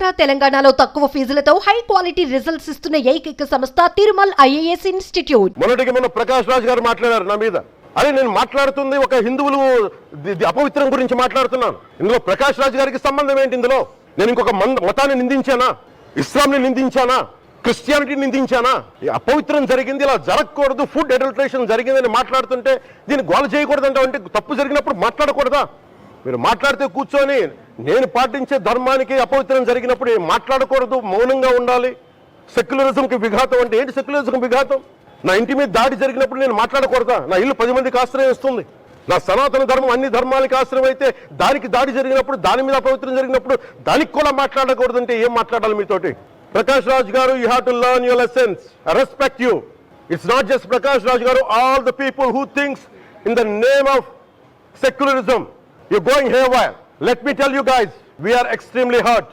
ఆంధ్ర తెలంగాణలో తక్కువ ఫీజులతో high quality results ఇస్తున్న ఏకైక సంస్థ తిరుమల్ ఐఏఎస్ ఇన్స్టిట్యూట్. మొన్న ప్రకాష్ రాజ్ గారు మాట్లాడారు నా మీద. అరే నేను మాట్లాడుతుంది ఒక హిందువులు అపవిత్రం గురించి మాట్లాడుతున్నాను. ఇందులో ప్రకాష్ రాజ్ గారికి సంబంధం ఏంటి? ఇందులో నేను ఇంకొక మతాన్ని నిందించానా? ఇస్లాంని నిందించానా? క్రిస్టియానిటీని నిందించానా? అపవిత్రం జరిగింది, ఇలా జరగకూడదు, ఫుడ్ అడల్టరేషన్ జరిగిందని మాట్లాడుతుంటే దీన్ని గోల చేయకూడదంటే, అంటే తప్పు జరిగినప్పుడు మాట్లాడకూడదా? మీరు మాట్లాడితే కూర్చొని నేను పాటించే ధర్మానికి అపవిత్రం జరిగినప్పుడు మాట్లాడకూడదు, మౌనంగా ఉండాలి. సెక్యులరిజంకి విఘాతం అంటే ఏంటి? సెక్యులరిజంకి విఘాతం నా ఇంటి మీద దాడి జరిగినప్పుడు నేను మాట్లాడకూడదా? నా ఇల్లు 10 మందికి ఆశ్రయం ఇస్తుంది. నా సనాతన ధర్మం అన్ని ధర్మాలకి ఆశ్రయం అయితే దానికి దాడి జరిగినప్పుడు, దాని మీద అపవిత్రం జరిగినప్పుడు దానికి కూడా మాట్లాడకూడదంటే ఏం మాట్లాడాలి మీతోటి? Prakash Raj garu, you have to learn your lessons. I respect you. It's not just Prakash Raj garu, all the people who thinks in the name of secularism you're going haywire. Let me tell you guys, we are extremely hurt.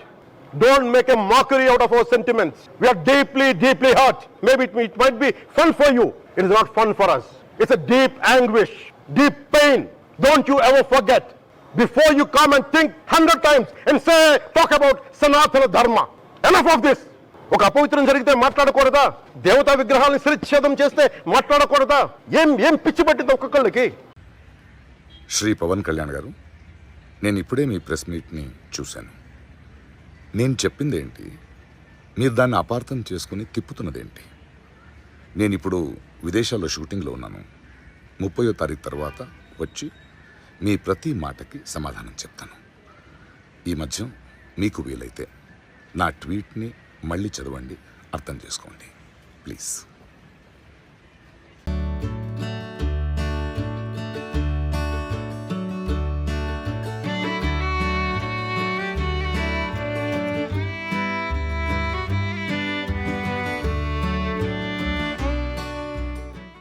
Don't make a mockery out of our sentiments. We are deeply hurt. Maybe it might be fun for you. It is not fun for us. It's a deep anguish, deep pain. Don't you ever forget. Before you come and think 100 times and say, talk about Sanatana Dharma. Enough of this. ఒక అపవిత్రం జరిగితే మాట్లాడకూడదా? దేవతా విగ్రహాలను శిరచ్ఛేదం చేస్తే మాట్లాడకూడదా? ఏం పిచ్చి పట్టింది ఒక్కొక్కళ్ళకి? శ్రీ పవన్ కళ్యాణ్ గారు, నేను ఇప్పుడే మీ ప్రెస్ మీట్ని చూశాను. నేను చెప్పిందేంటి, మీరు దాన్ని అపార్థం చేసుకుని తిప్పుతున్నదేంటి? నేను ఇప్పుడు విదేశాల్లో షూటింగ్లో ఉన్నాను. 30వ తారీఖు తర్వాత వచ్చి మీ ప్రతి మాటకి సమాధానం చెప్తాను. ఈ మధ్య మీకు వీలైతే నా ట్వీట్ని మళ్ళీ చదవండి, అర్థం చేసుకోండి ప్లీజ్.